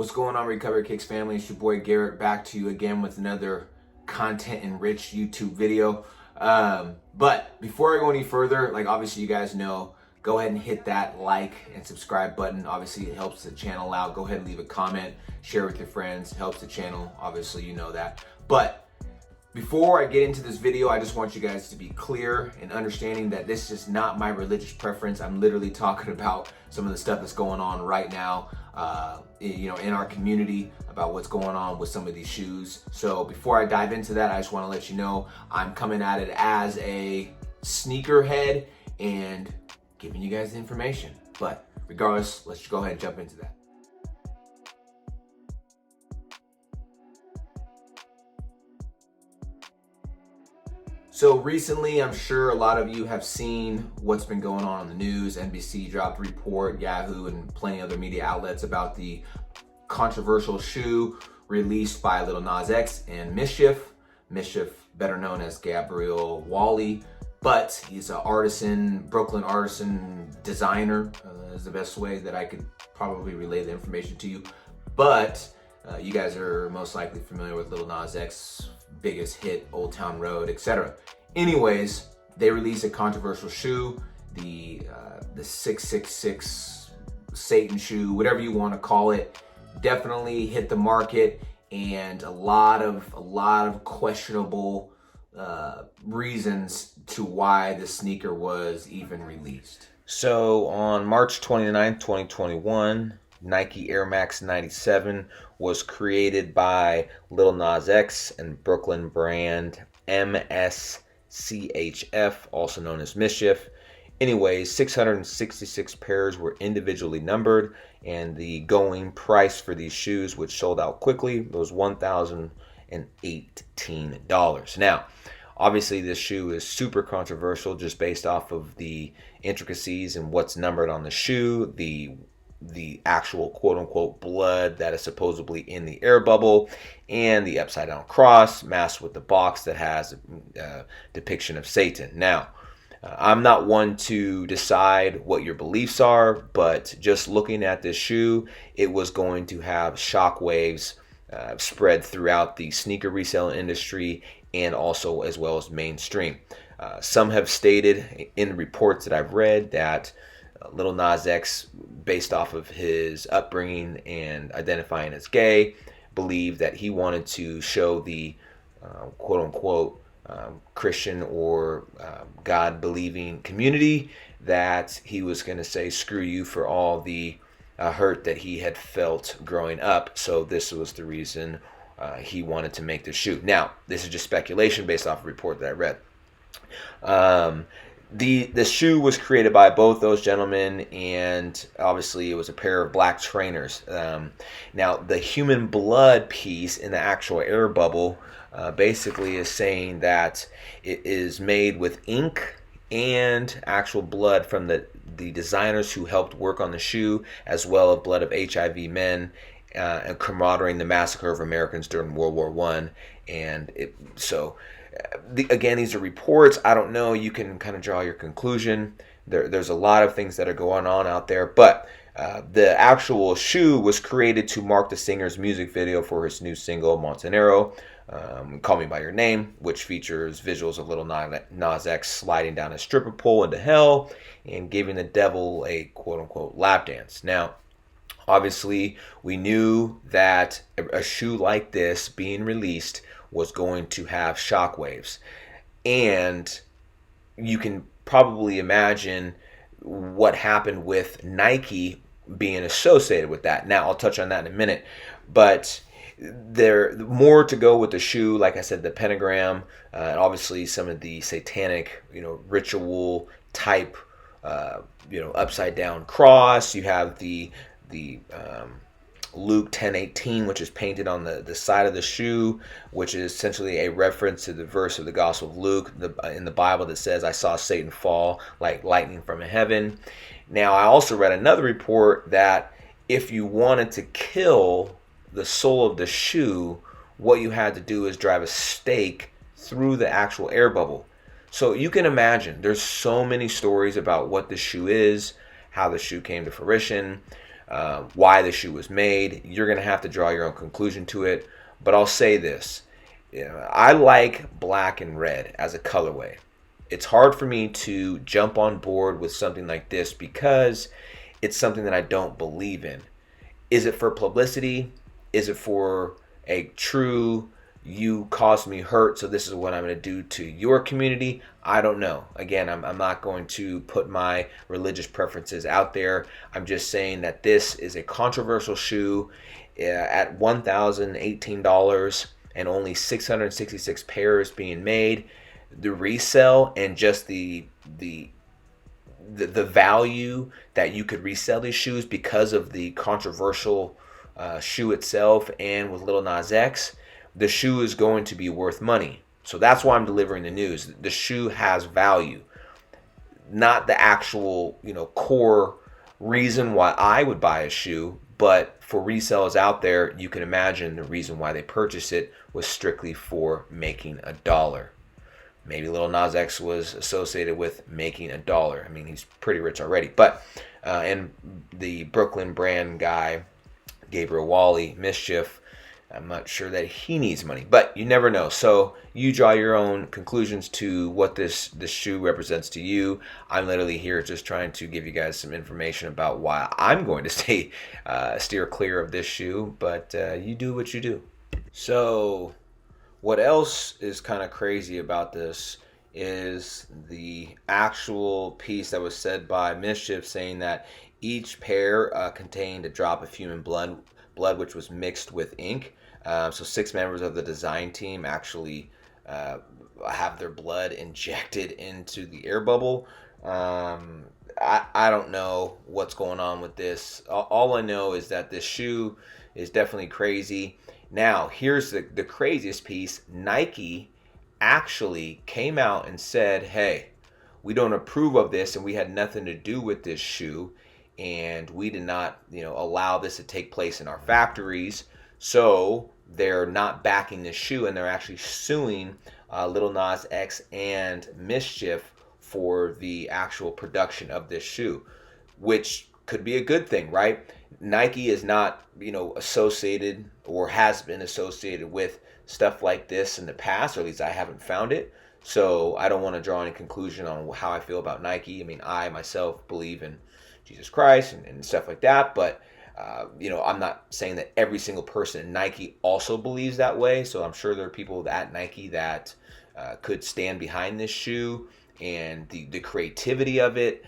What's going on, Recovery Kicks family? It's your boy Garrett, back to you again with another content-enriched YouTube video. But before I go any further, like obviously you guys know, go ahead and hit that like and subscribe button. Obviously it helps the channel out. Go ahead and leave a comment, share with your friends, helps the channel. Obviously you know that. But before I get into this video, I just want you guys to be clear and understanding that this is not my religious preference. I'm literally talking about some of the stuff that's going on right now, in our community, about what's going on with some of these shoes. So before I dive into that, I just want to let you know I'm coming at it as a sneakerhead and giving you guys the information. But regardless, let's go ahead and jump into that. So recently, I'm sure a lot of you have seen what's been going on in the news. NBC dropped a report, Yahoo, and plenty of other media outlets about the controversial shoe released by Lil Nas X and MSCHF. MSCHF, better known as Gabriel Wally, but he's an artisan, Brooklyn artisan designer, is the best way that I could probably relay the information to you. But you guys are most likely familiar with Lil Nas X, biggest hit, Old Town Road, etc. Anyways, they released a controversial shoe, the 666 Satan shoe, whatever you want to call it. Definitely hit the market, and a lot of questionable reasons to why the sneaker was even released. So on March 29th, 2021, Nike Air Max 97 was created by Lil Nas X and Brooklyn brand MSCHF, also known as MSCHF. Anyways, 666 pairs were individually numbered, and the going price for these shoes, which sold out quickly, was $1,018. Now, obviously this shoe is super controversial just based off of the intricacies and what's numbered on the shoe, the actual quote-unquote blood that is supposedly in the air bubble, and the upside down cross masked with the box that has a depiction of Satan. Now, I'm not one to decide what your beliefs are, but just looking at this shoe, it was going to have shockwaves spread throughout the sneaker resale industry and also as well as mainstream. Some have stated in reports that I've read that Lil Nas X, based off of his upbringing and identifying as gay, believed that he wanted to show the quote-unquote Christian or God-believing community that he was going to say, screw you, for all the hurt that he had felt growing up. So this was the reason he wanted to make the shoe. Now, this is just speculation based off a report that I read. The shoe was created by both those gentlemen, and obviously it was a pair of black trainers. Now, the human blood piece in the actual air bubble basically is saying that it is made with ink and actual blood from the designers who helped work on the shoe, as well as blood of HIV men, and commemorating the massacre of Americans during World War I. And again, these are reports. I don't know. You can kind of draw your conclusion. There's a lot of things that are going on out there, but the actual shoe was created to mark the singer's music video for his new single, Montanero, Call Me By Your Name, which features visuals of Lil Nas X sliding down a stripper pole into hell and giving the devil a quote-unquote lap dance. Now, obviously, we knew that a shoe like this being released was going to have shockwaves, and you can probably imagine what happened with Nike being associated with that. Now, I'll touch on that in a minute, but there more to go with the shoe. Like I said, the pentagram, and obviously some of the satanic, ritual type, upside down cross. You have the Luke 10:18, which is painted on the side of the shoe, which is essentially a reference to the verse of the Gospel of Luke in the Bible that says, I saw Satan fall like lightning from heaven. Now, I also read another report that if you wanted to kill the sole of the shoe, what you had to do is drive a stake through the actual air bubble. So you can imagine there's so many stories about what the shoe is, how the shoe came to fruition. why the shoe was made. You're going to have to draw your own conclusion to it. But I'll say this. I like black and red as a colorway. It's hard for me to jump on board with something like this because it's something that I don't believe in. Is it for publicity? Is it for a true, you caused me hurt, so this is what I'm going to do to your community? I don't know. Again, I'm not going to put my religious preferences out there. I'm just saying that this is a controversial shoe at $1,018 and only 666 pairs being made. The resale and just the value that you could resell these shoes because of the controversial shoe itself, and with Lil Nas X, the shoe is going to be worth money. So that's why I'm delivering the news. The shoe has value, not the actual, core reason why I would buy a shoe, but for resellers out there, you can imagine the reason why they purchased it was strictly for making a dollar. Maybe Lil Nas X was associated with making a dollar. I mean, he's pretty rich already. But and the Brooklyn brand guy, Gabriel Wally, MSCHF, I'm not sure that he needs money, but you never know. So you draw your own conclusions to what this shoe represents to you. I'm literally here just trying to give you guys some information about why I'm going to steer clear of this shoe, but you do what you do. So what else is kind of crazy about this is the actual piece that was said by MSCHF, saying that each pair contained a drop of human blood which was mixed with ink. So 6 members of the design team actually have their blood injected into the air bubble. I don't know what's going on with this. All I know is that this shoe is definitely crazy. Now, here's the craziest piece. Nike actually came out and said, hey, we don't approve of this, and we had nothing to do with this shoe, and we did not, allow this to take place in our factories. So they're not backing this shoe, and they're actually suing Lil Nas X and MSCHF for the actual production of this shoe, which could be a good thing, right? Nike is not, associated or has been associated with stuff like this in the past, or at least I haven't found it. So I don't want to draw any conclusion on how I feel about Nike. I mean, I myself believe in Jesus Christ and stuff like that, but I'm not saying that every single person in Nike also believes that way. So I'm sure there are people at Nike that could stand behind this shoe and the creativity of it.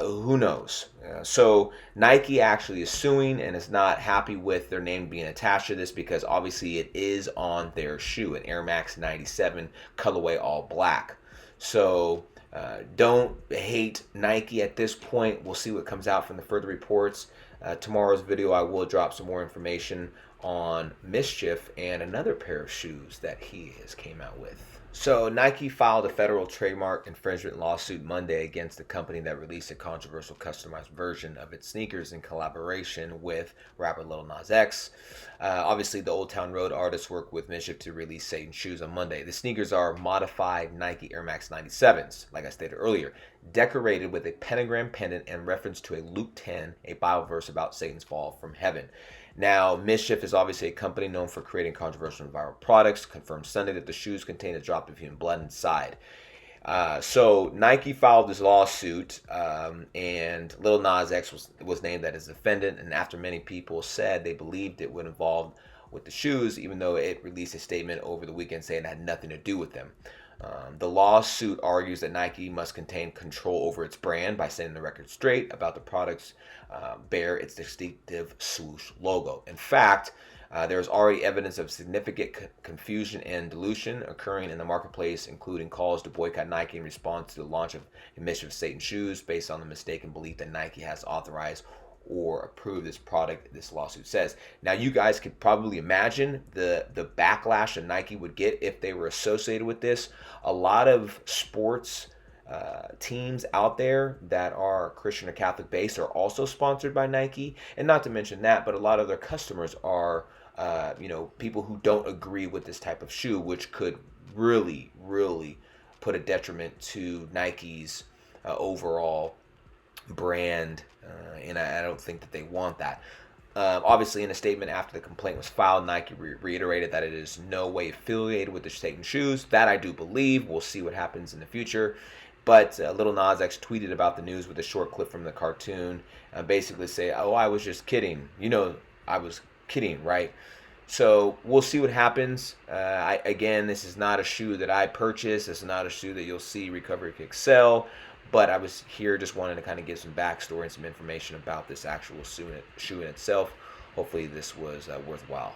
Who knows? So Nike actually is suing and is not happy with their name being attached to this, because obviously it is on their shoe, an Air Max 97 colorway all black. So don't hate Nike at this point. We'll see what comes out from the further reports. Tomorrow's video, I will drop some more information on MSCHF and another pair of shoes that he has came out with. So Nike filed a federal trademark infringement lawsuit Monday against the company that released a controversial customized version of its sneakers in collaboration with rapper Lil Nas X. Obviously, the Old Town Road artist worked with MSCHF to release Satan's shoes on Monday. The sneakers are modified Nike Air Max 97s, like I stated earlier, decorated with a pentagram pendant and reference to a Luke 10, a Bible verse about Satan's fall from heaven. Now, MSCHF is obviously a company known for creating controversial and viral products. Confirmed Sunday that the shoes contain a drop of human blood inside. So Nike filed this lawsuit, and Lil Nas X was named as a defendant. And after many people said they believed it would involve with the shoes, even though it released a statement over the weekend saying it had nothing to do with them. The lawsuit argues that Nike must contain control over its brand by setting the record straight about the products bear its distinctive swoosh logo. In fact, there is already evidence of significant confusion and dilution occurring in the marketplace, including calls to boycott Nike in response to the launch of MSCHF Satan shoes based on the mistaken belief that Nike has authorized or approved this product, this lawsuit says. Now, you guys could probably imagine the backlash that Nike would get if they were associated with this. A lot of sports teams out there that are Christian or Catholic based are also sponsored by Nike. And not to mention that, but a lot of their customers are people who don't agree with this type of shoe, which could really put a detriment to Nike's overall brand, and I don't think that they want that. Obviously, in a statement after the complaint was filed, Nike reiterated that it is no way affiliated with the Satan shoes. That I do believe. We'll see what happens in the future. But Lil Nas X tweeted about the news with a short clip from the cartoon, basically say, "Oh, I was just kidding. You know, I was kidding, right?" So we'll see what happens. Again, this is not a shoe that I purchased. This is not a shoe that you'll see Recovery Kick sell. But I was here just wanting to kind of give some backstory and some information about this actual shoe in itself. Hopefully this was worthwhile.